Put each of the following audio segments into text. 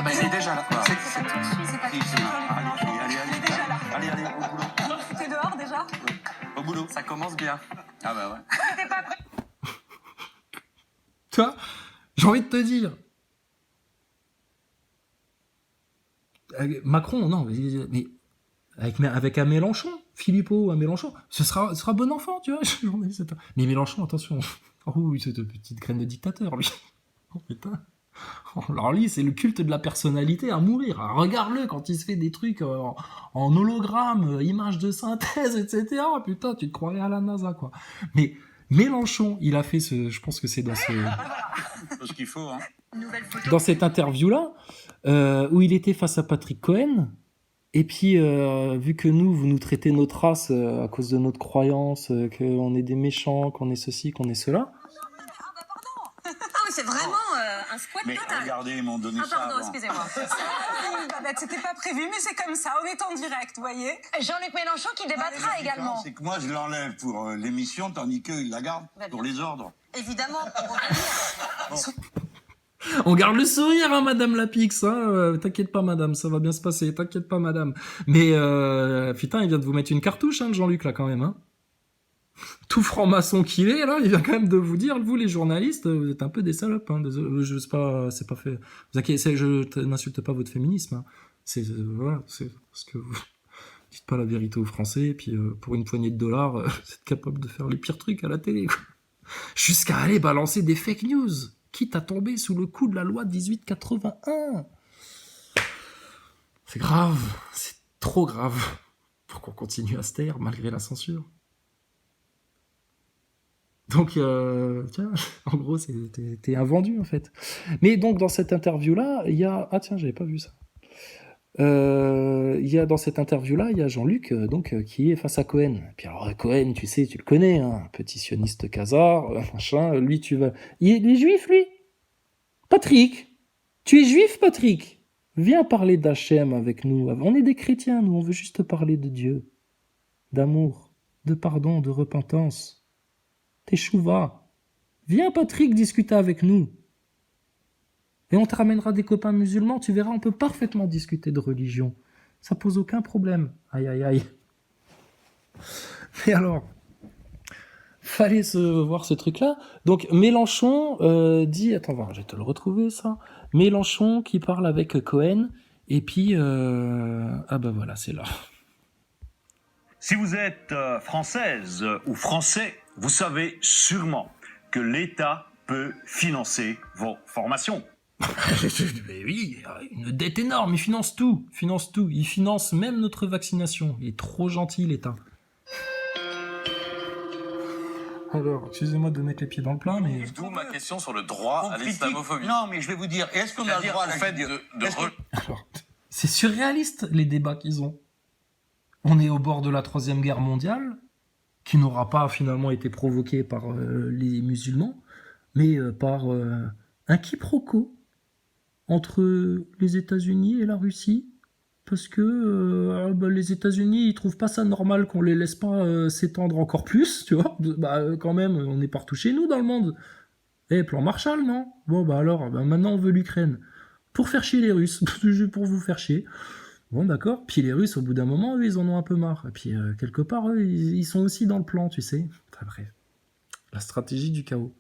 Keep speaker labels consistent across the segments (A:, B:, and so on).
A: bah il est déjà là. C'est tout.
B: C'est pas
C: Allez, au boulot.
B: T'es dehors déjà?
C: Au boulot.
A: Ça commence bien.
C: Ah bah ouais.
B: T'es pas prêt?
D: Tu vois, j'ai envie de te dire. Macron, non, mais avec un Mélenchon, Philippot, un Mélenchon, ce sera bon enfant, tu vois. Mais Mélenchon, attention. Oh oui, cette petite graine de dictateur, lui. Oh putain. Alors lui, c'est le culte de la personnalité à mourir. Alors, regarde-le quand il se fait des trucs en hologramme, images de synthèse, etc. Putain, tu te croirais à la NASA, quoi. Mais Mélenchon, il a fait je pense que c'est dans
C: C'est ce qu'il faut, hein.
D: dans cette interview-là, où il était face à Patrick Cohen. Et puis, vu que vous nous traitez notre race à cause de notre croyance, qu'on est des méchants, qu'on est ceci, qu'on est cela.
B: Ah mais c'est vraiment un squat
C: Mais
B: total.
C: regardez, ils m'ont donné
B: Ah
C: ça
B: pardon,
C: avant.
B: excusez-moi.
E: C'était pas prévu, mais c'est comme ça, on est en direct, vous voyez.
B: Jean-Luc Mélenchon qui débattra également.
C: C'est que moi, je l'enlève pour l'émission, tandis qu'ils la gardent pour les ordres.
B: Évidemment, pour revenir.
D: On garde le sourire, hein, Madame Lapix. Hein, t'inquiète pas, Madame, ça va bien se passer. T'inquiète pas, Madame. Mais putain, il vient de vous mettre une cartouche, hein, Jean-Luc, là, quand même. Hein. Tout franc-maçon qu'il est, là, il vient quand même de vous dire, vous, les journalistes, vous êtes un peu des salopes. Hein, désolé, je sais pas, c'est pas fait. Vous inquiétez, je n'insulte pas votre féminisme. Hein. C'est voilà, c'est parce que vous dites pas la vérité aux Français, et puis pour une poignée de dollars, vous êtes capable de faire les pires trucs à la télé, quoi. Jusqu'à aller balancer des fake news, quitte à tomber sous le coup de la loi 1881. C'est grave, c'est trop grave pour qu'on continue à se taire malgré la censure. Donc, tiens, en gros, t'es un vendu, en fait. Mais donc, dans cette interview-là, il y a... Ah tiens, j'avais pas vu ça. Dans cette interview-là, il y a Jean-Luc, qui est face à Cohen. Et puis alors, Cohen, tu sais, tu le connais, hein, petit sioniste casard, machin, lui, tu vas... Il est juif, lui? Patrick, tu es juif, Patrick? Viens parler d'Hachem avec nous. On est des chrétiens, nous, on veut juste parler de Dieu, d'amour, de pardon, de repentance. Teshuva. Viens, Patrick, discuter avec nous. Et on te ramènera des copains musulmans, tu verras, on peut parfaitement discuter de religion. Ça pose aucun problème. Aïe, aïe, aïe. Mais alors, fallait voir ce truc-là. Donc, Mélenchon dit... Attends, je vais te le retrouver, ça. Mélenchon qui parle avec Cohen, et puis... Ah ben voilà, c'est là.
F: Si vous êtes française ou français, vous savez sûrement que l'État peut financer vos formations.
D: Mais oui, une dette énorme, il finance tout. Il finance même notre vaccination. Il est trop gentil, l'État. Alors, excusez-moi de mettre les pieds dans le plat, mais...
A: D'où ma question sur le droit à l'islamophobie.
C: Non, mais je vais vous dire, est-ce qu'on a le droit à la
A: fait
D: Alors, c'est surréaliste, les débats qu'ils ont. On est au bord de la Troisième Guerre mondiale, qui n'aura pas finalement été provoquée par les musulmans, mais par un quiproquo entre les États-Unis et la Russie, parce que les États-Unis, ils trouvent pas ça normal qu'on les laisse pas s'étendre encore plus, tu vois. Quand même, on est partout chez nous dans le monde. Plan Marshall, non? Bon, alors, maintenant on veut l'Ukraine. Pour faire chier les Russes, pour vous faire chier. Bon, d'accord. Puis les Russes, au bout d'un moment, eux, ils en ont un peu marre. Et puis, quelque part, eux, ils sont aussi dans le plan, tu sais. Enfin, bref. La stratégie du chaos.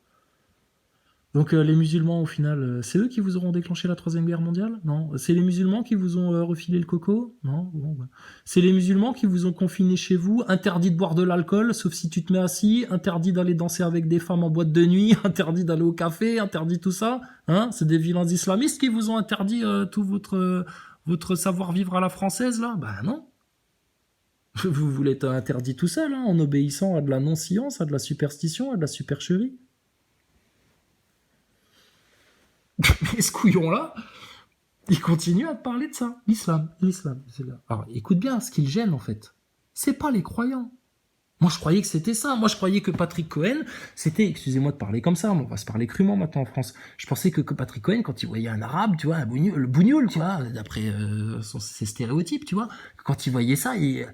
D: Donc, les musulmans, au final, c'est eux qui vous auront déclenché la Troisième Guerre mondiale? Non. C'est les musulmans qui vous ont refilé le coco? Non. Bon, c'est les musulmans qui vous ont confiné chez vous, interdit de boire de l'alcool, sauf si tu te mets assis, interdit d'aller danser avec des femmes en boîte de nuit, interdit d'aller au café, interdit tout ça. Hein? C'est des vilains islamistes qui vous ont interdit tout votre savoir-vivre à la française, là? Non. Vous voulez être interdit tout seul, hein, en obéissant à de la non-science, à de la superstition, à de la supercherie. Mais ce couillon-là, il continue à te parler de ça. L'islam. C'est là. Alors, écoute bien, ce qui le gêne, en fait, c'est pas les croyants. Moi, je croyais que c'était ça. Moi, je croyais que Patrick Cohen, c'était... Excusez-moi de parler comme ça, mais on va se parler crûment maintenant en France. Je pensais que Patrick Cohen, quand il voyait un arabe, tu vois, le bougnoul, tu vois, d'après ses stéréotypes, tu vois, quand il voyait ça, il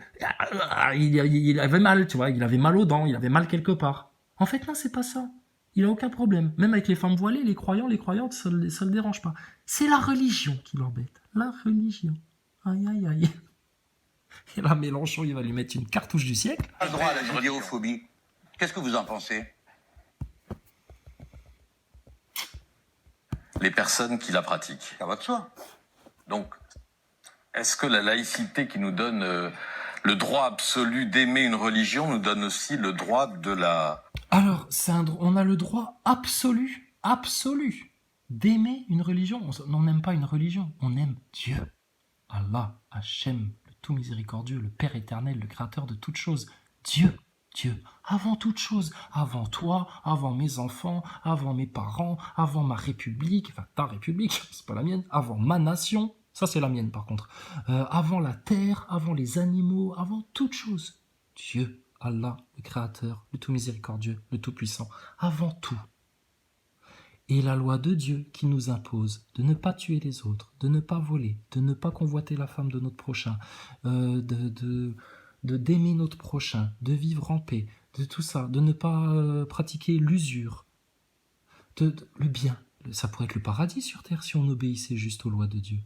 D: avait mal, tu vois, il avait mal aux dents, il avait mal quelque part. En fait, non, c'est pas ça. Il a aucun problème. Même avec les femmes voilées, les croyants, les croyantes, ça le dérange pas. C'est la religion qui l'embête. La religion. Aïe, aïe, aïe. Et là, Mélenchon, il va lui mettre une cartouche du siècle.
C: Pas le droit à la judéophobie. Qu'est-ce que vous en pensez?
A: Les personnes qui la pratiquent.
C: Ça va de soi.
A: Donc, est-ce que la laïcité qui nous donne le droit absolu d'aimer une religion nous donne aussi le droit de la...
D: Alors, on a le droit absolu, d'aimer une religion. On n'aime pas une religion, on aime Dieu. Allah, Hachem, le tout miséricordieux, le Père éternel, le créateur de toutes choses. Dieu, avant toute chose, avant toi, avant mes enfants, avant mes parents, avant ma république, enfin ta république, c'est pas la mienne, avant ma nation, ça c'est la mienne par contre, avant la terre, avant les animaux, avant toute chose. Dieu, Allah, le créateur, le tout miséricordieux, le tout puissant, avant tout. Et la loi de Dieu qui nous impose de ne pas tuer les autres, de ne pas voler, de ne pas convoiter la femme de notre prochain, d'aimer notre prochain, de vivre en paix, de tout ça, de ne pas pratiquer l'usure, le bien. Ça pourrait être le paradis sur terre si on obéissait juste aux lois de Dieu.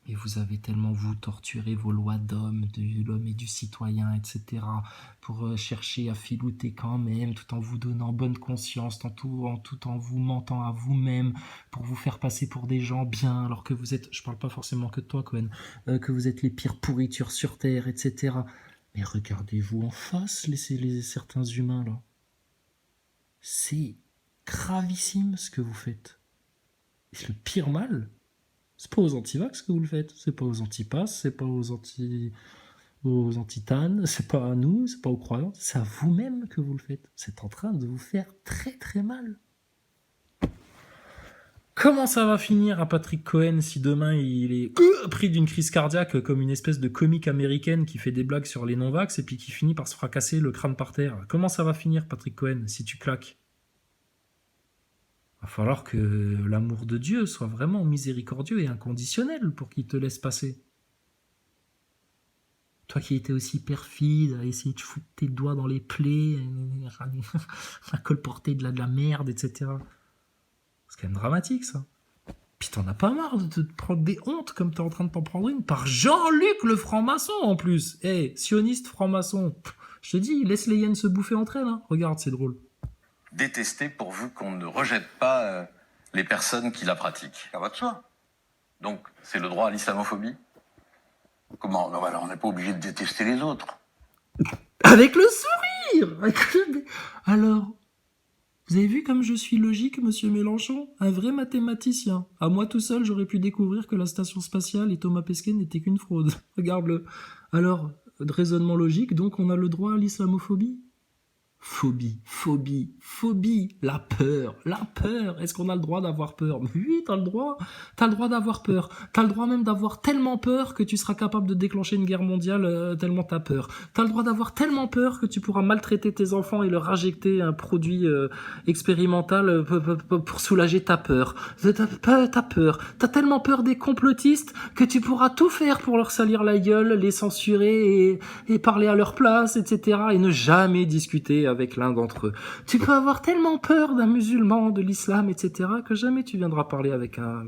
D: Et vous avez tellement, vous, torturé vos lois d'homme, de l'homme et du citoyen, etc., pour chercher à filouter quand même, tout en vous donnant bonne conscience, tout en vous mentant à vous-même, pour vous faire passer pour des gens bien, alors que vous êtes, je parle pas forcément que de toi, Cohen, que vous êtes les pires pourritures sur Terre, etc. Mais regardez-vous en face, certains humains, là. C'est gravissime ce que vous faites. Et le pire mal, c'est pas aux antivax que vous le faites, c'est pas aux antipasses, c'est pas aux antitanes, c'est pas à nous, c'est pas aux croyants, c'est à vous-même que vous le faites. C'est en train de vous faire très très mal. Comment ça va finir à Patrick Cohen si demain il est pris d'une crise cardiaque comme une espèce de comique américaine qui fait des blagues sur les non-vax et puis qui finit par se fracasser le crâne par terre? Comment ça va finir, Patrick Cohen, si tu claques? Va falloir que l'amour de Dieu soit vraiment miséricordieux et inconditionnel pour qu'il te laisse passer. Toi qui étais aussi perfide à essayer de foutre tes doigts dans les plaies, à colporter de la merde, etc. C'est quand même dramatique, ça. Puis t'en as pas marre de te prendre des hontes comme t'es en train de t'en prendre une par Jean-Luc le franc-maçon en plus. Sioniste franc-maçon. Je te dis, laisse les hyènes se bouffer entre elles. Hein. Regarde, c'est drôle.
A: Détester pourvu qu'on ne rejette pas les personnes qui la pratiquent.
C: Ça va de soi.
A: Donc, c'est le droit à l'islamophobie?
C: Comment? Non, alors on n'est pas obligé de détester les autres.
D: Avec le sourire. Alors, vous avez vu comme je suis logique, monsieur Mélenchon? Un vrai mathématicien. À moi tout seul, j'aurais pu découvrir que la station spatiale et Thomas Pesquet n'étaient qu'une fraude. Regarde-le. Alors, raisonnement logique, donc on a le droit à l'islamophobie? Phobie, la peur. Est-ce qu'on a le droit d'avoir peur? Oui, t'as le droit d'avoir peur. T'as le droit même d'avoir tellement peur que tu seras capable de déclencher une guerre mondiale tellement t'as peur. T'as le droit d'avoir tellement peur que tu pourras maltraiter tes enfants et leur injecter un produit expérimental pour soulager ta peur. T'as peur. T'as tellement peur des complotistes que tu pourras tout faire pour leur salir la gueule, les censurer et parler à leur place, etc. et ne jamais discuter avec l'un d'entre eux. Tu peux avoir tellement peur d'un musulman, de l'islam, etc., que jamais tu viendras parler avec un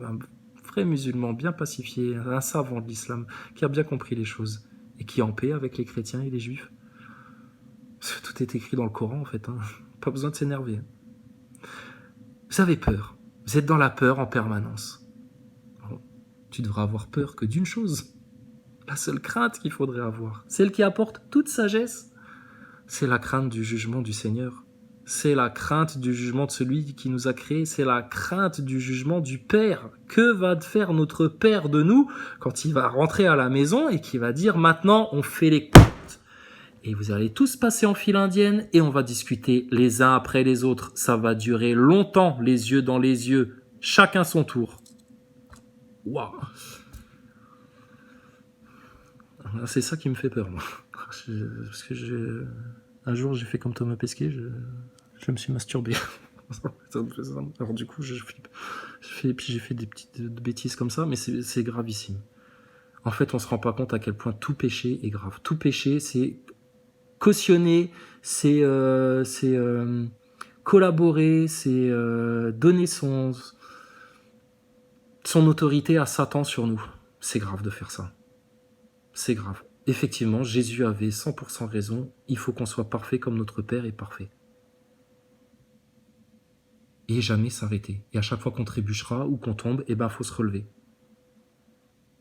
D: vrai musulman bien pacifié, un savant de l'islam, qui a bien compris les choses, et qui est en paix avec les chrétiens et les juifs. Parce que tout est écrit dans le Coran, en fait. Hein. Pas besoin de s'énerver. Vous avez peur. Vous êtes dans la peur en permanence. Alors, tu devras avoir peur que d'une chose. La seule crainte qu'il faudrait avoir, celle qui apporte toute sagesse, c'est la crainte du jugement du Seigneur. C'est la crainte du jugement de celui qui nous a créés. C'est la crainte du jugement du Père. Que va faire notre Père de nous quand il va rentrer à la maison et qu'il va dire « Maintenant, on fait les comptes ». Et vous allez tous passer en file indienne et on va discuter les uns après les autres. Ça va durer longtemps, les yeux dans les yeux. Chacun son tour. Waouh. C'est ça qui me fait peur, moi. Parce que un jour j'ai fait comme Thomas Pesquet, je me suis masturbé. Alors du coup je flippe. J'ai fait des petites bêtises comme ça, mais c'est gravissime. En fait on se rend pas compte à quel point tout péché est grave. Tout péché c'est cautionné, c'est collaborer, c'est donner son autorité à Satan sur nous. C'est grave de faire ça. C'est grave. Effectivement, Jésus avait 100% raison. Il faut qu'on soit parfait comme notre Père est parfait. Et jamais s'arrêter. Et à chaque fois qu'on trébuchera ou qu'on tombe, eh ben, faut se relever.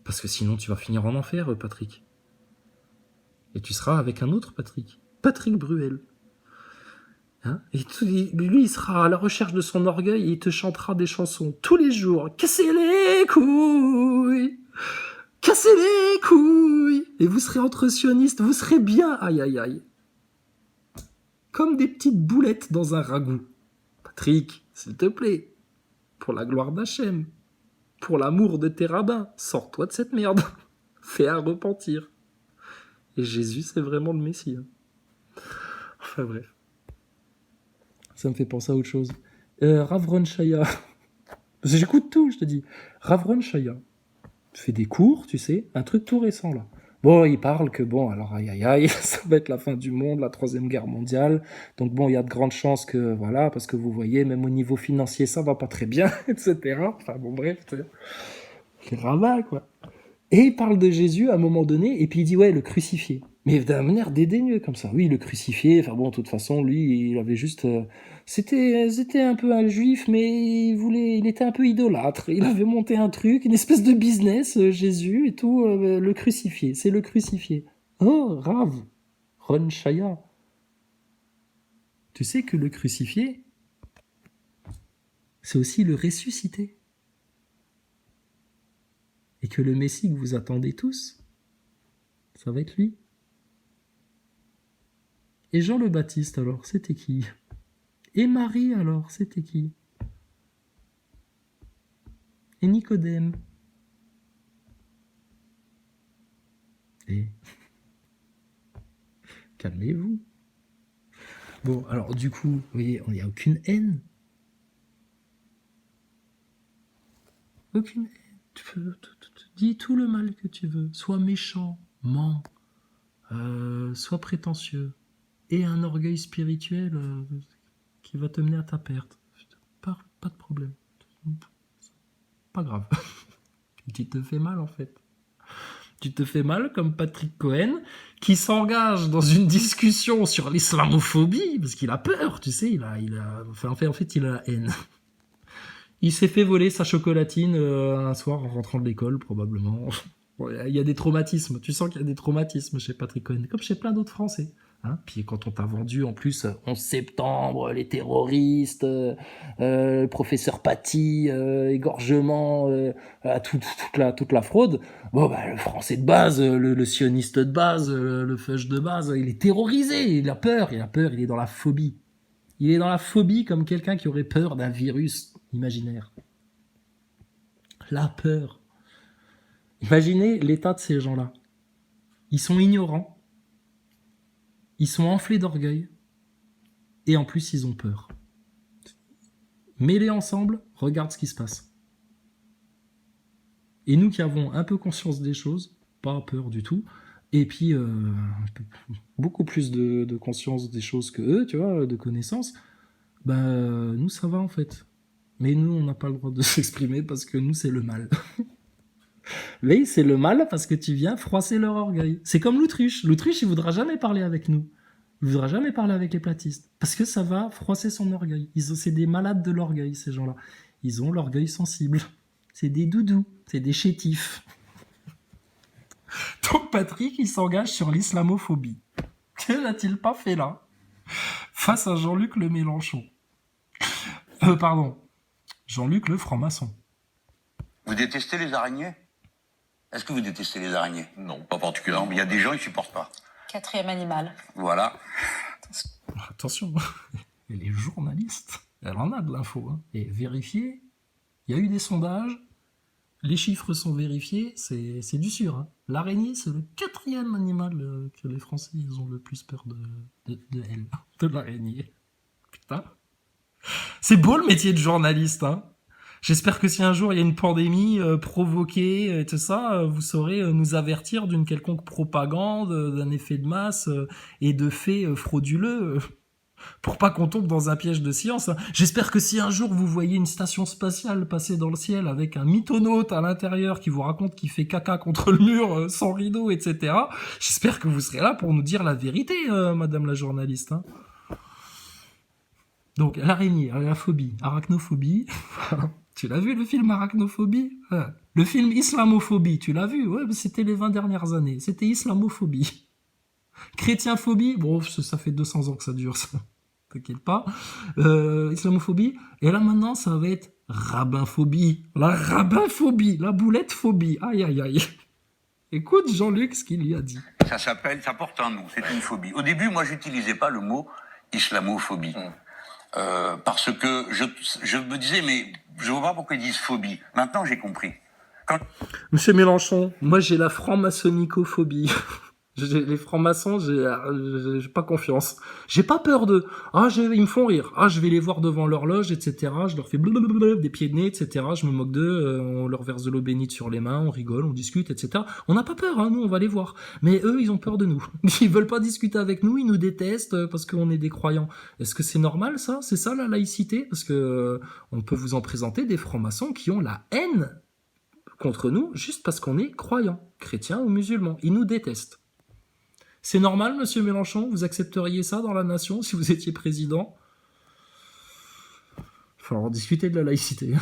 D: Parce que sinon, tu vas finir en enfer, Patrick. Et tu seras avec un autre Patrick. Patrick Bruel. Hein, et lui, il sera à la recherche de son orgueil et il te chantera des chansons tous les jours. Cassez les couilles! Cassez les couilles! Et vous serez entre sionistes, vous serez bien, aïe aïe aïe. Comme des petites boulettes dans un ragoût. Patrick, s'il te plaît, pour la gloire d'Hachem, pour l'amour de tes rabbins, sors-toi de cette merde. Fais un repentir. Et Jésus, c'est vraiment le Messie. Hein. Enfin bref. Ça me fait penser à autre chose. Rav Ron Shaya. Parce que j'écoute tout, je te dis. Rav Ron Shaya. Fait des cours, tu sais, un truc tout récent là. Bon, il parle que bon, alors aïe aïe aïe, ça va être la fin du monde, la 3e guerre mondiale. Donc bon, il y a de grandes chances que, voilà, parce que vous voyez, même au niveau financier, ça va pas très bien, etc. Enfin bon, bref, les rabbins, quoi. Et il parle de Jésus à un moment donné, et puis il dit, ouais, le crucifié. Mais d'un manière dédaigneux, comme ça. Oui, le crucifié, enfin bon, de toute façon, lui, il avait juste... C'était un peu un juif, mais il était un peu idolâtre. Il avait monté un truc, une espèce de business, Jésus et tout, le crucifié. C'est le crucifié. Oh, Rav, Ron Shaya. Tu sais que le crucifié, c'est aussi le ressuscité. Et que le Messie que vous attendez tous, ça va être lui. Et Jean le Baptiste, alors, c'était qui? Et Marie, alors, c'était qui? Et Nicodème. Et... calmez-vous. Bon, alors, du coup, vous voyez, il n'y a aucune haine. Aucune haine. Tu peux dis tout le mal que tu veux. Sois méchant, mens, sois prétentieux. Et un orgueil spirituel qui va te mener à ta perte. Pas de problème. Pas grave. Tu te fais mal, en fait. Tu te fais mal comme Patrick Cohen, qui s'engage dans une discussion sur l'islamophobie, parce qu'il a peur, tu sais, en fait, il a la haine. Il s'est fait voler sa chocolatine un soir en rentrant de l'école, probablement. Il y a des traumatismes. Tu sens qu'il y a des traumatismes chez Patrick Cohen, comme chez plein d'autres Français. Hein, puis quand on t'a vendu, en plus, 11 septembre, les terroristes, le professeur Paty, égorgement, toute la fraude, bon, bah, le français de base, le sioniste de base, le feuge de base, il est terrorisé, il a peur, il est dans la phobie. Il est dans la phobie comme quelqu'un qui aurait peur d'un virus imaginaire. La peur. Imaginez l'état de ces gens-là. Ils sont ignorants. Ils sont enflés d'orgueil. Et en plus, ils ont peur. Mets-les ensemble, regarde ce qui se passe. Et nous qui avons un peu conscience des choses, pas peur du tout, et puis beaucoup plus de conscience des choses que eux, tu vois, de connaissances, bah, nous, ça va en fait. Mais nous, on n'a pas le droit de s'exprimer parce que nous, c'est le mal. Mais c'est le mal parce que tu viens froisser leur orgueil. C'est comme l'autruche. L'autruche, il voudra jamais parler avec nous. Il voudra jamais parler avec les platistes. Parce que ça va froisser son orgueil. C'est des malades de l'orgueil, ces gens-là. Ils ont l'orgueil sensible. C'est des doudous. C'est des chétifs. Donc Patrick, il s'engage sur l'islamophobie. Que n'a-t-il pas fait là? Face à Jean-Luc le Mélenchon. Jean-Luc le franc-maçon.
C: Vous détestez les araignées? Est-ce que vous détestez les araignées?
A: Non, pas
C: Non,
A: particulièrement.
C: mais il y a des gens qui supportent pas.
B: 4e animal.
C: Voilà.
D: Attention, elle est journaliste. Elle en a de l'info. Hein. Et vérifié, il y a eu des sondages, les chiffres sont vérifiés, c'est du sûr. Hein. L'araignée, c'est le 4e animal que les Français ils ont le plus peur de elle. De l'araignée. Putain. C'est beau le métier de journaliste, hein. J'espère que si un jour il y a une pandémie provoquée et tout ça, vous saurez nous avertir d'une quelconque propagande, d'un effet de masse et de faits frauduleux. Pour pas qu'on tombe dans un piège de science. Hein. J'espère que si un jour vous voyez une station spatiale passer dans le ciel avec un mythonaute à l'intérieur qui vous raconte qu'il fait caca contre le mur sans rideau, etc., j'espère que vous serez là pour nous dire la vérité, madame la journaliste. Hein. Donc, l'araignée, la phobie, arachnophobie. Tu l'as vu le film Arachnophobie? Le film Islamophobie, tu l'as vu? Ouais, c'était les 20 dernières années. C'était islamophobie. Chrétienphobie, bon, ça fait 200 ans que ça dure, ça. T'inquiète pas. Islamophobie. Et là, maintenant, ça va être rabbinphobie. La rabbinphobie, la boulette-phobie. Aïe, aïe, aïe. Écoute Jean-Luc ce qu'il lui a dit.
C: Ça porte un nom, c'est une phobie. Au début, moi, j'utilisais pas le mot islamophobie. Parce que je me disais, mais je vois pas pourquoi ils disent phobie. Maintenant, j'ai compris.
D: Monsieur Mélenchon, moi j'ai la franc-maçonnicophobie. Les francs-maçons, j'ai pas confiance. J'ai pas peur d'eux. Ils me font rire. Je vais les voir devant l'horloge, etc. Je leur fais blablabla, des pieds de nez, etc. Je me moque d'eux. On leur verse de l'eau bénite sur les mains, on rigole, on discute, etc. On n'a pas peur, hein, nous, on va les voir. Mais eux, ils ont peur de nous. Ils veulent pas discuter avec nous, ils nous détestent parce qu'on est des croyants. Est-ce que c'est normal, ça? C'est ça, la laïcité? Parce que on peut vous en présenter des francs-maçons qui ont la haine contre nous juste parce qu'on est croyants, chrétiens ou musulmans. Ils nous détestent. C'est normal, monsieur Mélenchon? Vous accepteriez ça dans la nation si vous étiez président? Il va falloir discuter de la laïcité.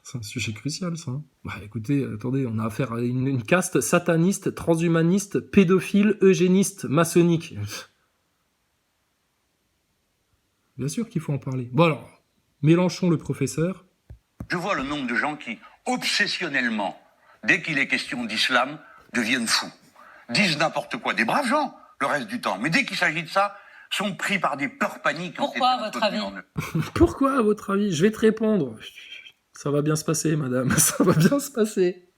D: C'est un sujet crucial, ça. Bah écoutez, attendez, on a affaire à une caste sataniste, transhumaniste, pédophile, eugéniste, maçonnique. Bien sûr qu'il faut en parler. Bon alors, Mélenchon le professeur.
C: Je vois le nombre de gens qui, obsessionnellement, dès qu'il est question d'islam, deviennent fous. Disent n'importe quoi. Des braves gens, le reste du temps. Mais dès qu'il s'agit de ça, sont pris par des peurs paniques.
B: Pourquoi, à votre avis?
D: Pourquoi, à votre avis? Je vais te répondre. Ça va bien se passer, madame. Ça va bien se passer.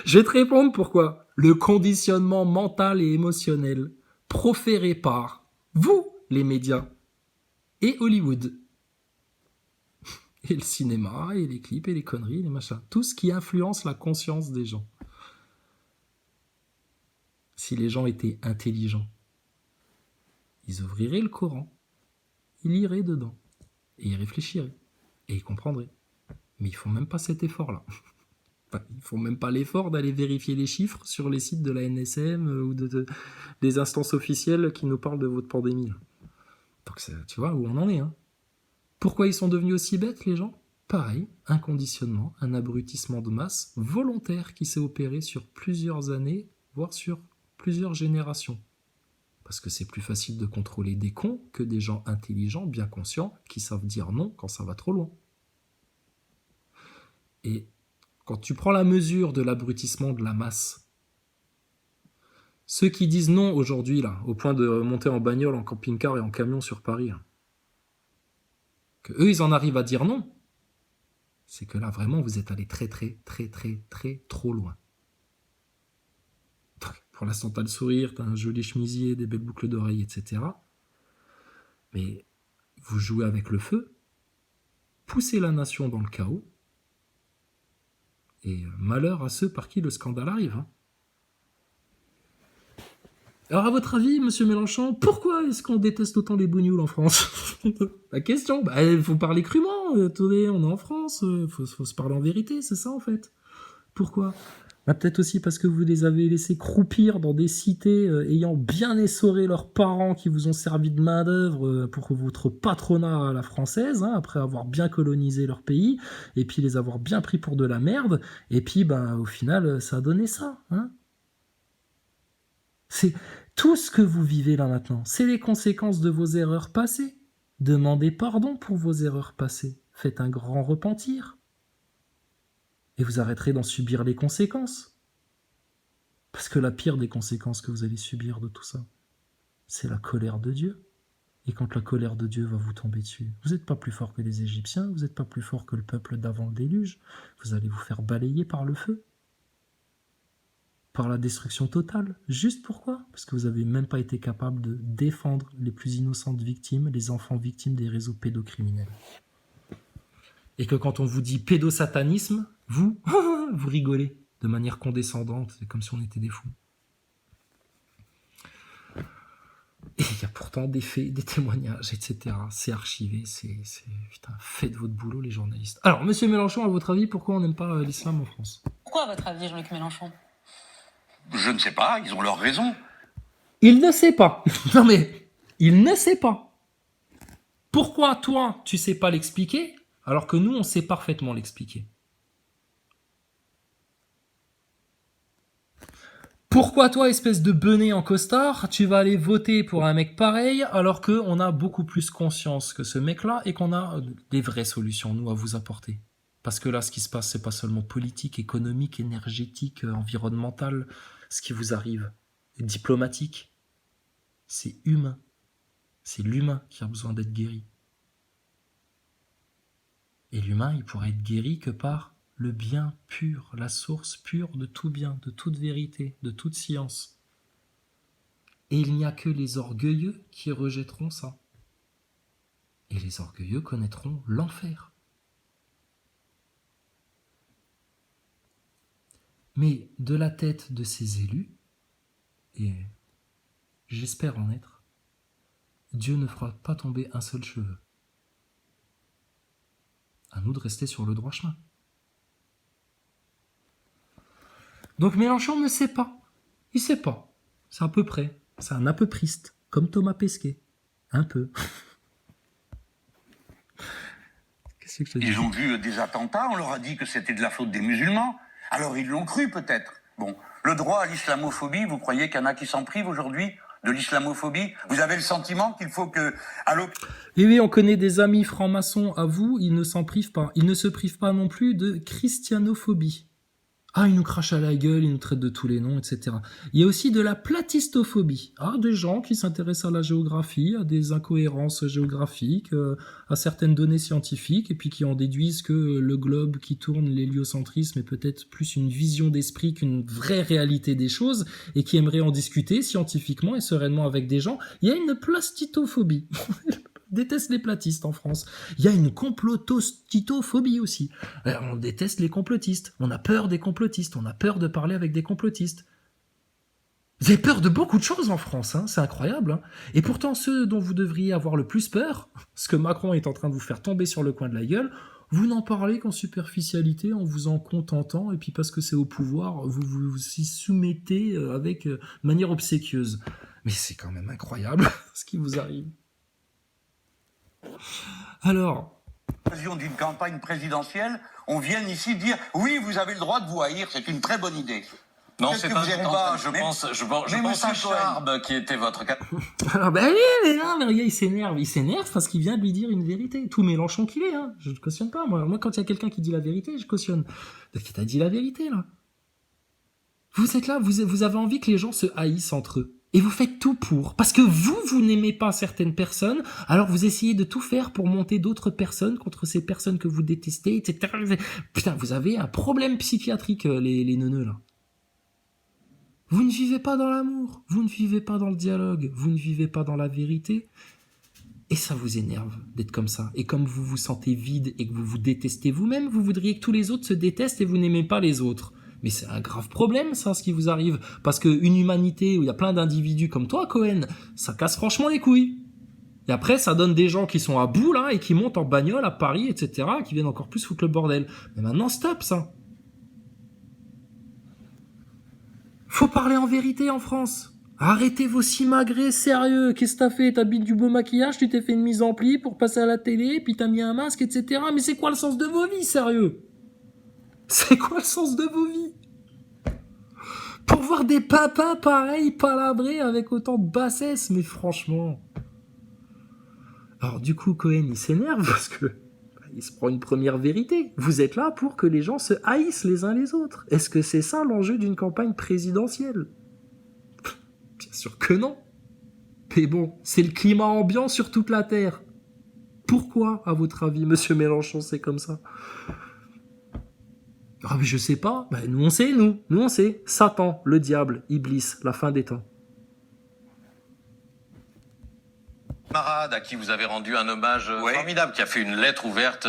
D: Je vais te répondre pourquoi. Le conditionnement mental et émotionnel proféré par vous, les médias, et Hollywood. Et le cinéma, et les clips, et les conneries, et les machins. Tout ce qui influence la conscience des gens. Si les gens étaient intelligents, ils ouvriraient le Coran, ils liraient dedans, et ils réfléchiraient, et ils comprendraient. Mais ils font même pas cet effort-là. Enfin, ils font même pas l'effort d'aller vérifier les chiffres sur les sites de la NSM ou des instances officielles qui nous parlent de votre pandémie. Donc tu vois où on en est. Hein. Pourquoi ils sont devenus aussi bêtes, les gens? Pareil, un conditionnement, un abrutissement de masse volontaire qui s'est opéré sur plusieurs années, voire sur plusieurs générations. Parce que c'est plus facile de contrôler des cons que des gens intelligents, bien conscients, qui savent dire non quand ça va trop loin. Et quand tu prends la mesure de l'abrutissement de la masse, ceux qui disent non aujourd'hui, là, au point de monter en bagnole, en camping-car et en camion sur Paris, là, que eux, ils en arrivent à dire non, c'est que là, vraiment, vous êtes allé très, très, très, très, très, trop loin. Pour l'instant, t'as le sourire, t'as un joli chemisier, des belles boucles d'oreilles, etc. Mais vous jouez avec le feu, poussez la nation dans le chaos, et malheur à ceux par qui le scandale arrive. Hein. Alors, à votre avis, monsieur Mélenchon, pourquoi est-ce qu'on déteste autant les bougnoules en France? La question, il faut parler crûment. Attendez, on est en France, faut se parler en vérité, c'est ça en fait. Pourquoi? Peut-être aussi parce que vous les avez laissés croupir dans des cités ayant bien essoré leurs parents qui vous ont servi de main-d'œuvre pour votre patronat à la française, hein, après avoir bien colonisé leur pays, et puis les avoir bien pris pour de la merde, et puis au final, ça a donné ça. Hein. C'est tout ce que vous vivez là maintenant, c'est les conséquences de vos erreurs passées. Demandez pardon pour vos erreurs passées. Faites un grand repentir. Et vous arrêterez d'en subir les conséquences. Parce que la pire des conséquences que vous allez subir de tout ça, c'est la colère de Dieu. Et quand la colère de Dieu va vous tomber dessus, vous n'êtes pas plus fort que les Égyptiens, vous n'êtes pas plus fort que le peuple d'avant le déluge. Vous allez vous faire balayer par le feu. Par la destruction totale. Juste pourquoi? Parce que vous n'avez même pas été capable de défendre les plus innocentes victimes, les enfants victimes des réseaux pédocriminels. Et que quand on vous dit pédosatanisme, vous rigolez de manière condescendante, c'est comme si on était des fous. Et il y a pourtant des faits, des témoignages, etc. C'est archivé, putain, faites votre boulot, les journalistes. Alors, monsieur Mélenchon, à votre avis, pourquoi on n'aime pas l'islam en France?
B: Pourquoi, à votre avis, Jean-Luc Mélenchon?
C: Je ne sais pas, ils ont leur raison.
D: Il ne sait pas. Non mais, il ne sait pas. Pourquoi, toi, tu sais pas l'expliquer, alors que nous, on sait parfaitement l'expliquer? Pourquoi toi, espèce de benet en costard, tu vas aller voter pour un mec pareil alors qu'on a beaucoup plus conscience que ce mec-là et qu'on a des vraies solutions, nous, à vous apporter? Parce que là, ce qui se passe, c'est pas seulement politique, économique, énergétique, environnemental, ce qui vous arrive, diplomatique. C'est humain. C'est l'humain qui a besoin d'être guéri. Et l'humain, il pourrait être guéri que par le bien pur, la source pure de tout bien, de toute vérité, de toute science. Et il n'y a que les orgueilleux qui rejetteront ça. Et les orgueilleux connaîtront l'enfer. Mais de la tête de ces élus, et j'espère en être, Dieu ne fera pas tomber un seul cheveu. À nous de rester sur le droit chemin. Donc Mélenchon ne sait pas. Il sait pas. C'est à peu près. C'est un peu priste. Comme Thomas Pesquet. Un peu. Qu'est-ce que je te dis?
C: Ils ont vu des attentats, on leur a dit que c'était de la faute des musulmans. Alors ils l'ont cru peut-être. Bon, le droit à l'islamophobie, vous croyez qu'il y en a qui s'en privent aujourd'hui de l'islamophobie? Vous avez le sentiment qu'il faut que...
D: Et oui, on connaît des amis francs-maçons à vous, ils ne s'en privent pas. Ils ne se privent pas non plus de christianophobie. Ah, ils nous crachent à la gueule, ils nous traitent de tous les noms, etc. Il y a aussi de la platistophobie. Ah, des gens qui s'intéressent à la géographie, à des incohérences géographiques, à certaines données scientifiques, et puis qui en déduisent que le globe qui tourne, l'héliocentrisme, est peut-être plus une vision d'esprit qu'une vraie réalité des choses, et qui aimeraient en discuter scientifiquement et sereinement avec des gens. Il y a une plastitophobie. Déteste les platistes en France. Il y a une complotostitophobie aussi. On déteste les complotistes. On a peur des complotistes. On a peur de parler avec des complotistes. Vous avez peur de beaucoup de choses en France, hein, c'est incroyable. Hein. Et pourtant, ceux dont vous devriez avoir le plus peur, ce que Macron est en train de vous faire tomber sur le coin de la gueule, vous n'en parlez qu'en superficialité, en vous en contentant, et puis parce que c'est au pouvoir, vous vous y soumettez avec manière obséquieuse. Mais c'est quand même incroyable ce qui vous arrive. Alors,
C: l'occasion d'une campagne présidentielle, on vient ici dire « Oui, vous avez le droit de vous haïr, c'est une très bonne idée ».
A: Non,
C: Qu'est-ce
A: c'est
C: que
A: un
C: vous êtes en
A: combat,
C: train de-
A: je pense à Charb qui était votre...
D: alors ben oui, mais non, mais le gars il s'énerve parce qu'il vient de lui dire une vérité. Tout Mélenchon qu'il est, hein. Je ne cautionne pas, moi quand il y a quelqu'un qui dit la vérité, je cautionne. Donc il t'a dit la vérité, là. Vous êtes là, vous avez envie que les gens se haïssent entre eux. Et vous faites tout pour. Parce que vous n'aimez pas certaines personnes, alors vous essayez de tout faire pour monter d'autres personnes contre ces personnes que vous détestez, etc. Putain, vous avez un problème psychiatrique, les neuneux, là. Vous ne vivez pas dans l'amour, vous ne vivez pas dans le dialogue, vous ne vivez pas dans la vérité. Et ça vous énerve d'être comme ça. Et comme vous vous sentez vide et que vous vous détestez vous-même, vous voudriez que tous les autres se détestent et vous n'aimez pas les autres. Mais c'est un grave problème, ça, ce qui vous arrive. Parce qu'une humanité où il y a plein d'individus comme toi, Cohen, ça casse franchement les couilles. Et après, ça donne des gens qui sont à bout, là, et qui montent en bagnole à Paris, etc., qui viennent encore plus foutre le bordel. Mais maintenant, stop, ça. Faut parler en vérité en France. Arrêtez vos simagrées, sérieux. Qu'est-ce que t'as fait? T'as mis du beau maquillage, tu t'es fait une mise en pli pour passer à la télé, puis t'as mis un masque, etc. Mais c'est quoi le sens de vos vies, sérieux? C'est quoi le sens de vos vies? Pour voir des papas pareils palabrés avec autant de bassesse, mais franchement. Alors du coup, Cohen, il s'énerve parce que il se prend une première vérité. Vous êtes là pour que les gens se haïssent les uns les autres. Est-ce que c'est ça l'enjeu d'une campagne présidentielle? Bien sûr que non. Mais bon, c'est le climat ambiant sur toute la Terre. Pourquoi, à votre avis, monsieur Mélenchon, c'est comme ça? Ah mais je sais pas, bah, nous on sait, nous on sait. Satan, le diable, Iblis, la fin des temps.
A: Camarade à qui vous avez rendu un hommage formidable, qui a fait une lettre ouverte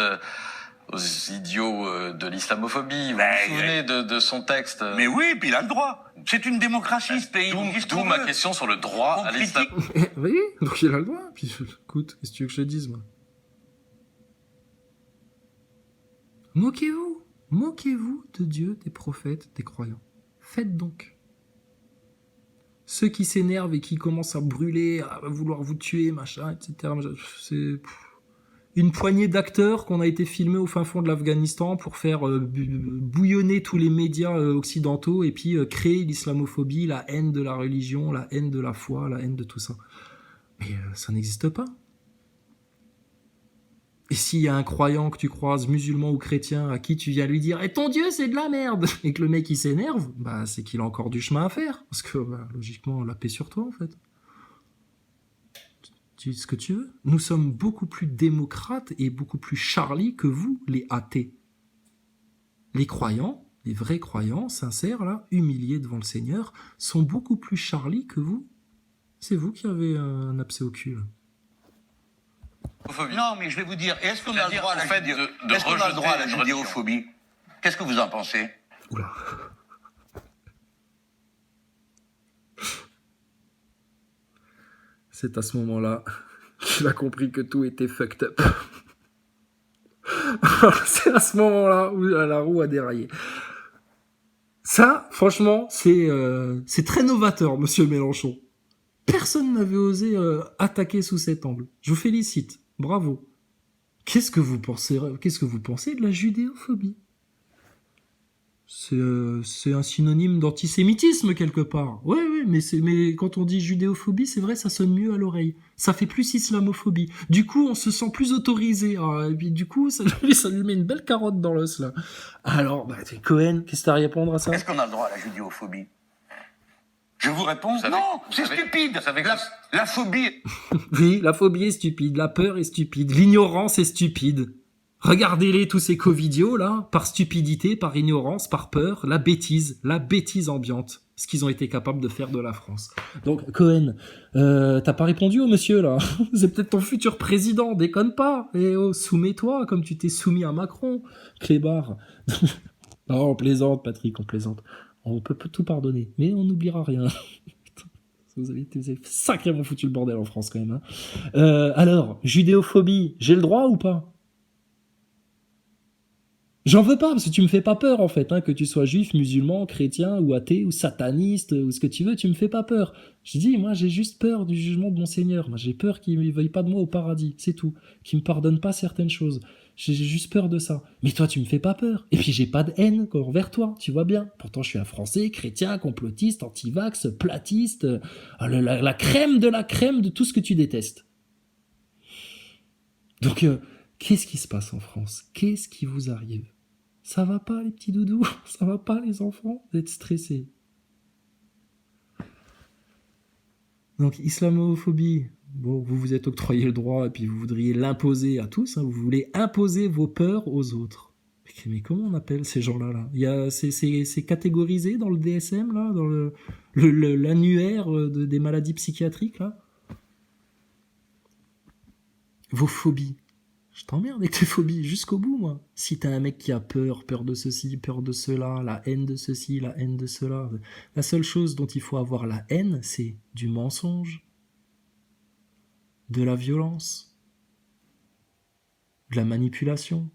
A: aux idiots de l'islamophobie. Vous vous souvenez de son texte?
C: Mais oui, puis il a le droit. C'est une démocratie, ce pays. On dit ce
A: D'où
C: qu'on
A: ma
C: veut.
A: question sur le droit
C: On
A: à l'islam.
C: critique.
D: Oui, donc il a le droit. Puis écoute, qu'est-ce que tu veux que je te dise, moi? Moquez-vous. Moquez-vous de Dieu, des prophètes, des croyants. Faites donc. Ceux qui s'énervent et qui commencent à brûler, à vouloir vous tuer, machin, etc. C'est une poignée d'acteurs qu'on a été filmés au fin fond de l'Afghanistan pour faire bouillonner tous les médias occidentaux et puis créer l'islamophobie, la haine de la religion, la haine de la foi, la haine de tout ça. Mais ça n'existe pas. Et s'il y a un croyant que tu croises, musulman ou chrétien, à qui tu viens lui dire « Eh, ton Dieu, c'est de la merde !» et que le mec, il s'énerve, bah, c'est qu'il a encore du chemin à faire. Parce que, bah, logiquement, la paix sur toi, en fait. Tu dis ce que tu veux. Nous sommes beaucoup plus démocrates et beaucoup plus Charlie que vous, les athées. Les croyants, les vrais croyants, sincères, là, humiliés devant le Seigneur, sont beaucoup plus Charlie que vous. C'est vous qui avez un abcès au cul, là.
C: Non, mais je vais vous dire, est-ce qu'on a le
A: C'est-à-dire,
C: droit à
A: en
C: la
A: fait,
C: judéo-
A: de
C: est-ce qu'on a le
A: rejeter
C: droit à la
A: une religion.
C: judéophobie? Qu'est-ce que vous en pensez?
D: Oula. C'est à ce moment-là qu'il a compris que tout était fucked up. C'est à ce moment-là où la roue a déraillé. Ça, franchement, c'est très novateur, monsieur Mélenchon. Personne n'avait osé attaquer sous cet angle. Je vous félicite. Bravo. Qu'est-ce que vous pensez de la judéophobie? C'est un synonyme d'antisémitisme quelque part. Oui, mais quand on dit judéophobie, c'est vrai, ça sonne mieux à l'oreille. Ça fait plus islamophobie. Du coup, on se sent plus autorisé. Et puis du coup, ça lui met une belle carotte dans l'os là. Alors, bah, Cohen, qu'est-ce que t'as à répondre à ça?
C: Est-ce qu'on a le droit à la judéophobie? Je vous réponds,
A: savez-
C: non, c'est
A: vous savez-
C: stupide.
A: vous savez que-
C: La phobie,
D: Oui, la phobie est stupide, la peur est stupide, l'ignorance est stupide. Regardez-les, tous ces covidios, là, par stupidité, par ignorance, par peur, la bêtise ambiante. Ce qu'ils ont été capables de faire de la France. Donc, Cohen, t'as pas répondu au monsieur, là. C'est peut-être ton futur président, déconne pas. Eh oh, soumets-toi, comme tu t'es soumis à Macron, clébard. Non, on plaisante, Patrick, on plaisante. On peut tout pardonner, mais on n'oubliera rien. Vous avez sacrément foutu le bordel en France, quand même. Hein. Alors, judéophobie, j'ai le droit ou pas? J'en veux pas, parce que tu me fais pas peur, en fait, hein, que tu sois juif, musulman, chrétien, ou athée, ou sataniste, ou ce que tu veux, tu me fais pas peur. Je dis, moi, j'ai juste peur du jugement de mon Seigneur. Moi, j'ai peur qu'il ne veuille pas de moi au paradis, c'est tout. Qu'il me pardonne pas certaines choses. J'ai juste peur de ça. Mais toi, tu me fais pas peur. Et puis, j'ai pas de haine envers toi, tu vois bien. Pourtant, je suis un Français, chrétien, complotiste, anti-vax, platiste, la crème de tout ce que tu détestes. Donc, qu'est-ce qui se passe en France? Qu'est-ce qui vous arrive? Ça va pas, les petits doudous? Ça va pas, les enfants? Vous êtes stressés. Donc, islamophobie. Bon, vous vous êtes octroyé le droit et puis vous voudriez l'imposer à tous. Hein, vous voulez imposer vos peurs aux autres. Mais comment on appelle ces gens-là là? C'est catégorisé dans le DSM, là, dans l'annuaire des maladies psychiatriques, là. Vos phobies. Je t'emmerde avec tes phobies jusqu'au bout, moi. Si t'as un mec qui a peur de ceci, peur de cela, la haine de ceci, la haine de cela, la seule chose dont il faut avoir la haine, c'est du mensonge, de la violence, de la manipulation,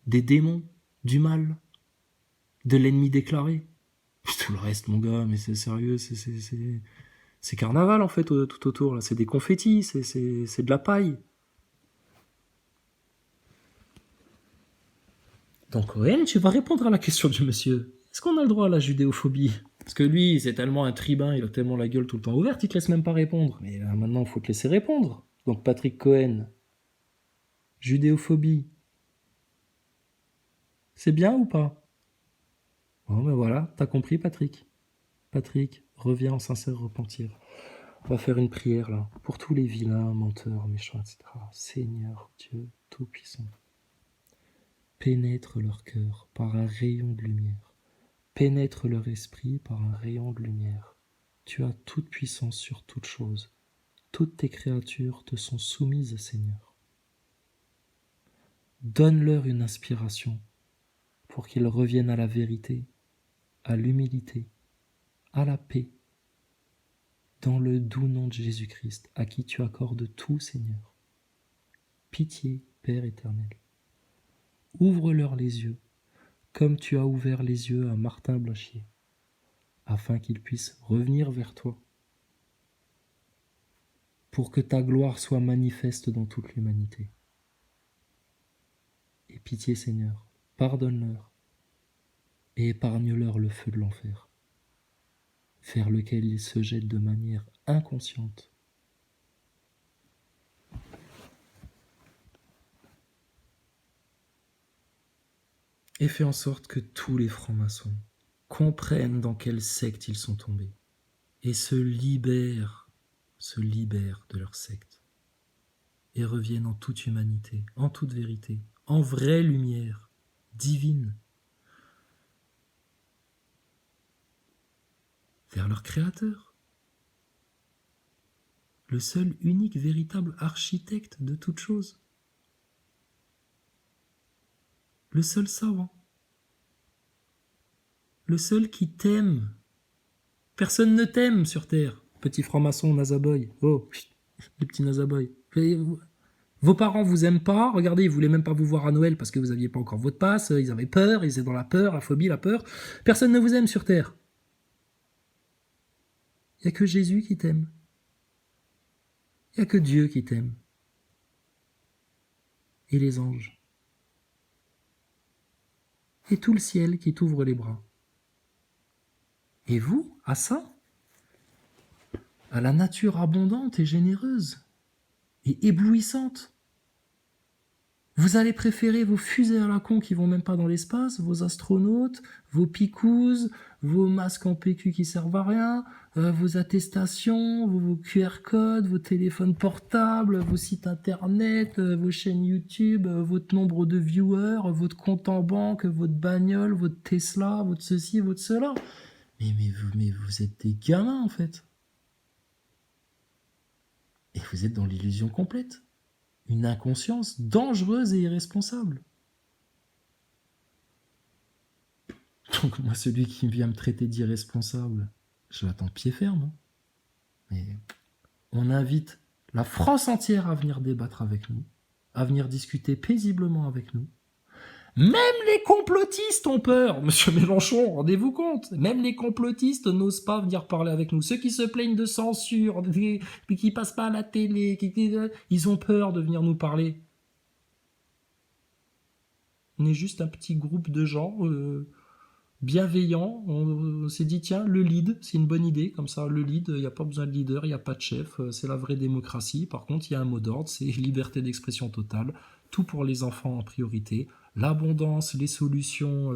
D: des démons, du mal, de l'ennemi déclaré. Tout le reste, mon gars, mais c'est sérieux, c'est carnaval, en fait, tout autour, là. C'est des confettis, c'est de la paille. Donc, Cohen, tu vas répondre à la question du monsieur. Est-ce qu'on a le droit à la judéophobie? Parce que lui, c'est tellement un tribun, il a tellement la gueule tout le temps ouverte, il te laisse même pas répondre. Mais là, maintenant, il faut te laisser répondre. Donc, Patrick Cohen, judéophobie, c'est bien ou pas? Bon, ben voilà, t'as compris, Patrick. Patrick, reviens en sincère repentir. On va faire une prière, là, pour tous les vilains, menteurs, méchants, etc. Seigneur Dieu Tout-Puissant, pénètre leur cœur par un rayon de lumière. Pénètre leur esprit par un rayon de lumière. Tu as toute puissance sur toute chose. Toutes tes créatures te sont soumises, Seigneur. Donne-leur une inspiration pour qu'ils reviennent à la vérité, à l'humilité, à la paix, dans le doux nom de Jésus-Christ, à qui tu accordes tout, Seigneur. Pitié, Père éternel. Ouvre-leur les yeux, comme tu as ouvert les yeux à Martin Blachier, afin qu'il puisse revenir vers toi, pour que ta gloire soit manifeste dans toute l'humanité. Et pitié, Seigneur, pardonne-leur et épargne-leur le feu de l'enfer, vers lequel ils se jettent de manière inconsciente. Et fais en sorte que tous les francs-maçons comprennent dans quelle secte ils sont tombés et se libèrent de leur secte et reviennent en toute humanité, en toute vérité, en vraie lumière divine vers leur Créateur, le seul, unique, véritable architecte de toute chose, le seul savant, le seul qui t'aime. Personne ne t'aime sur Terre, petit franc-maçon Nazaboy. Oh, les petits Nazaboy. Vos parents vous aiment pas, regardez, ils voulaient même pas vous voir à Noël parce que vous n'aviez pas encore votre passe, ils avaient peur, ils étaient dans la peur, la phobie, la peur. Personne ne vous aime sur Terre. Il n'y a que Jésus qui t'aime. Il n'y a que Dieu qui t'aime. Et les anges. Et tout le ciel qui t'ouvre les bras. Et vous, à ça, à la nature abondante et généreuse et éblouissante, vous allez préférer vos fusées à la con qui vont même pas dans l'espace, vos astronautes, vos picouzes, vos masques en PQ qui servent à rien, vos attestations, vos QR codes, vos téléphones portables, vos sites internet, vos chaînes YouTube, votre nombre de viewers, votre compte en banque, votre bagnole, votre Tesla, votre ceci, votre cela. Mais vous êtes des gamins en fait. Et vous êtes dans l'illusion complète. Une inconscience dangereuse et irresponsable. Donc moi, celui qui vient me traiter d'irresponsable, je l'attends pied ferme. Hein. Mais on invite la France entière à venir débattre avec nous, à venir discuter paisiblement avec nous. Même les complotistes ont peur, monsieur Mélenchon, rendez-vous compte. Même les complotistes n'osent pas venir parler avec nous. Ceux qui se plaignent de censure, qui passent pas à la télé, ils ont peur de venir nous parler. On est juste un petit groupe de gens bienveillants. On s'est dit, tiens, le lead, c'est une bonne idée. Comme ça, le lead, il n'y a pas besoin de leader, il n'y a pas de chef. C'est la vraie démocratie. Par contre, il y a un mot d'ordre, c'est liberté d'expression totale. Tout pour les enfants en priorité. L'abondance, les solutions,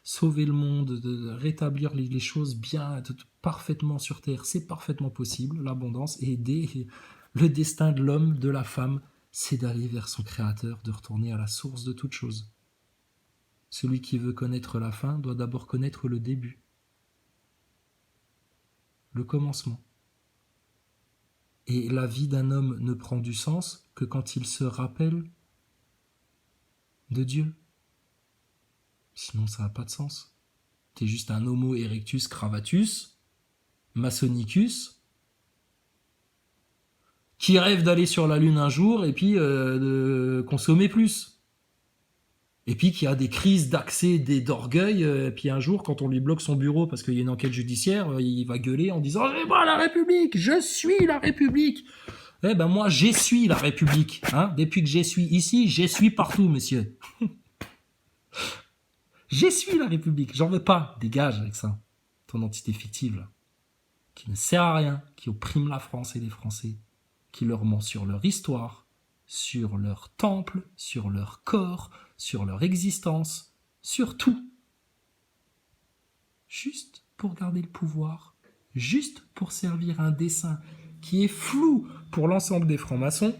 D: sauver le monde, de rétablir les choses bien, parfaitement sur Terre, c'est parfaitement possible, l'abondance, et aider le destin de l'homme, de la femme, c'est d'aller vers son Créateur, de retourner à la source de toute chose. Celui qui veut connaître la fin doit d'abord connaître le début, le commencement. Et la vie d'un homme ne prend du sens que quand il se rappelle de Dieu. Sinon, ça n'a pas de sens. T'es juste un homo erectus cravatus, masonicus, qui rêve d'aller sur la Lune un jour et puis de consommer plus. Et puis qui a des crises d'accès, d'orgueil, et puis un jour, quand on lui bloque son bureau parce qu'il y a une enquête judiciaire, il va gueuler en disant « Eh ben, la République, je suis la République !» Eh ben moi, j'essuie la République. Hein. Depuis que j'essuie ici, j'essuie partout, monsieur. J'essuie la République. J'en veux pas. Dégage avec ça. Ton entité fictive, là. Qui ne sert à rien, qui opprime la France et les Français, qui leur ment sur leur histoire, sur leur temple, sur leur corps, sur leur existence, sur tout. Juste pour garder le pouvoir, juste pour servir un dessein qui est flou pour l'ensemble des francs-maçons,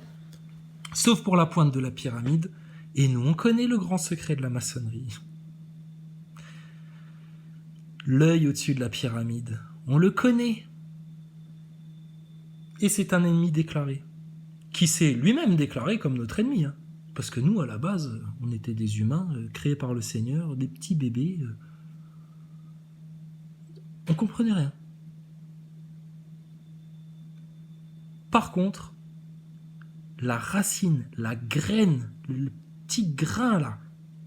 D: sauf pour la pointe de la pyramide, et nous on connaît le grand secret de la maçonnerie. L'œil au-dessus de la pyramide, on le connaît. Et c'est un ennemi déclaré, qui s'est lui-même déclaré comme notre ennemi. Hein. Parce que nous, à la base, on était des humains créés par le Seigneur, des petits bébés, On comprenait rien. Par contre, la racine, la graine, le petit grain là,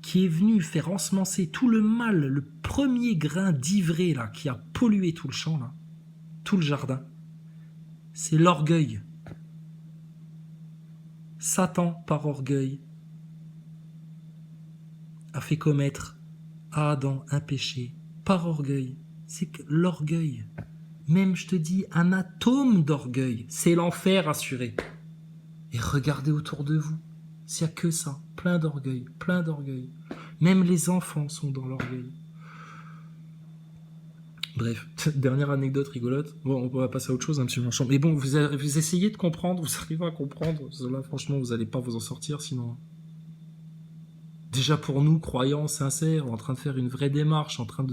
D: qui est venu faire ensemencer tout le mal, le premier grain d'ivraie là, qui a pollué tout le champ là, tout le jardin, c'est l'orgueil. Satan, par orgueil, a fait commettre à Adam un péché. Par orgueil. C'est que l'orgueil, même je te dis, un atome d'orgueil, c'est l'enfer assuré. Et regardez autour de vous, s'il n'y a que ça, plein d'orgueil, plein d'orgueil. Même les enfants sont dans l'orgueil. Bref, dernière anecdote rigolote. Bon, on va passer à autre chose, hein, monsieur Marchand. Mais bon, vous essayez de comprendre, vous arrivez à comprendre. Là, franchement, vous n'allez pas vous en sortir, sinon. Déjà pour nous, croyants, sincères, en train de faire une vraie démarche, en train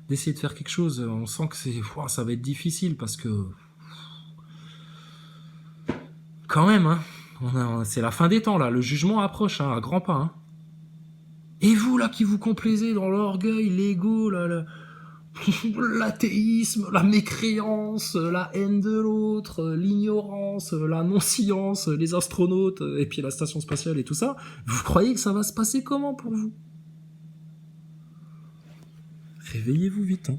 D: d'essayer de faire quelque chose, on sent que ça va être difficile, parce que... Quand même, hein, c'est la fin des temps, là. Le jugement approche, hein, à grands pas, hein. Et vous, là, qui vous complaisez dans l'orgueil, l'ego, l'athéisme, la mécréance, la haine de l'autre, l'ignorance, la non-science, les astronautes, et puis la station spatiale et tout ça, vous croyez que ça va se passer comment pour vous? Réveillez-vous vite, hein.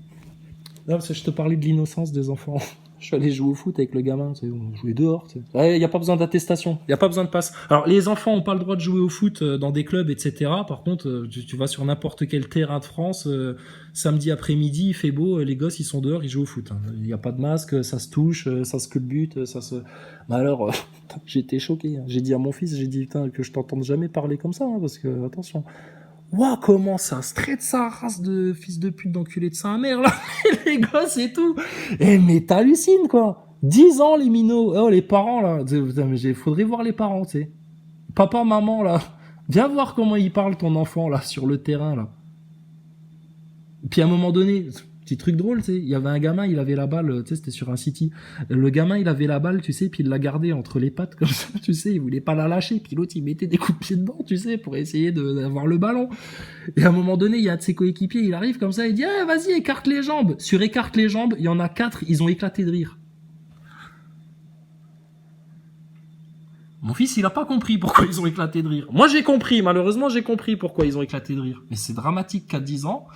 D: Non, parce que je te parlais de l'innocence des enfants. Je suis allé jouer au foot avec le gamin, tu sais, on jouait dehors, tu sais. Ouais, y a pas besoin d'attestation, y a pas besoin de passe. Alors, les enfants ont pas le droit de jouer au foot dans des clubs, etc. Par contre, tu vas sur n'importe quel terrain de France, samedi après-midi, il fait beau, les gosses, ils sont dehors, ils jouent au foot. Il y a pas de masque, ça se touche, ça se culbute, ça se... Mais alors, j'étais choqué, hein. J'ai dit à mon fils, putain, que je t'entende jamais parler comme ça, hein, parce que, attention... Ouah, comment ça se traite sa race de fils de pute d'enculé de sa mère, là, les gosses et tout. Eh, mais t'hallucines, quoi. 10 ans, les minots. Oh, les parents, là. Faudrait voir les parents, tu sais. Papa, maman, là. Viens voir comment il parle, ton enfant, là, sur le terrain, là. Et puis, à un moment donné, petit truc drôle, tu sais, il y avait un gamin, il avait la balle, tu sais, c'était sur un city. Le gamin, il avait la balle, tu sais, puis il l'a gardée entre les pattes, comme ça, tu sais, il voulait pas la lâcher, puis l'autre, il mettait des coups de pied dedans, tu sais, pour essayer d'avoir le ballon. Et à un moment donné, il y a un de ses coéquipiers, il arrive comme ça, il dit, ah, vas-y, écarte les jambes. Sur écarte les jambes, il y en a 4, ils ont éclaté de rire. Mon fils, il a pas compris pourquoi ils ont éclaté de rire. Moi, j'ai compris, malheureusement, j'ai compris pourquoi ils ont éclaté de rire. Mais c'est dramatique qu'à 10 ans,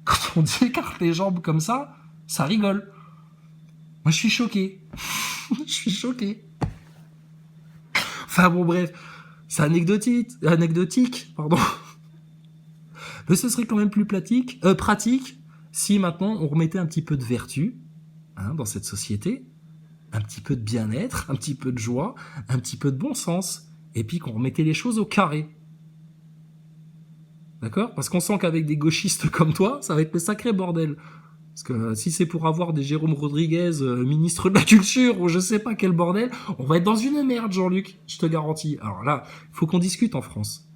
D: quand on dit écarte les jambes comme ça rigole. Moi, je suis choqué. Je suis choqué. Enfin bon, bref. C'est anecdotique, pardon. Mais ce serait quand même plus pratique si maintenant on remettait un petit peu de vertu, hein, dans cette société, un petit peu de bien-être, un petit peu de joie, un petit peu de bon sens, et puis qu'on remettait les choses au carré. D'accord ? Parce qu'on sent qu'avec des gauchistes comme toi, ça va être le sacré bordel. Parce que si c'est pour avoir des Jérôme Rodriguez, ministre de la Culture, ou je sais pas quel bordel, on va être dans une merde, Jean-Luc, je te garantis. Alors là, faut qu'on discute en France.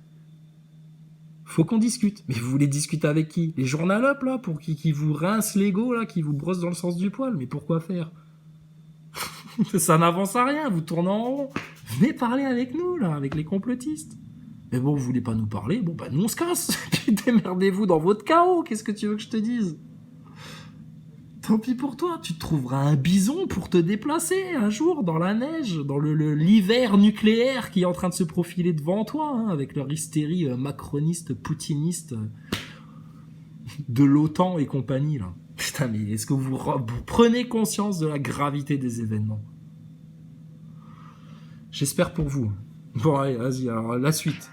D: Faut qu'on discute. Mais vous voulez discuter avec qui ? Les journalopes, là, pour qui vous rincent l'ego, là, qui vous brossent dans le sens du poil. Mais pourquoi faire ? Ça n'avance à rien, vous tournez en rond. Venez parler avec nous, là, avec les complotistes. Mais bon, vous voulez pas nous parler, bon bah nous on se casse. Puis démerdez-vous dans votre chaos, qu'est-ce que tu veux que je te dise ? Tant pis pour toi, tu te trouveras un bison pour te déplacer un jour dans la neige, dans l'hiver nucléaire qui est en train de se profiler devant toi, hein, avec leur hystérie macroniste, poutiniste de l'OTAN et compagnie, là. Putain, mais est-ce que vous prenez conscience de la gravité des événements ? J'espère pour vous. Bon, allez, vas-y, alors la suite.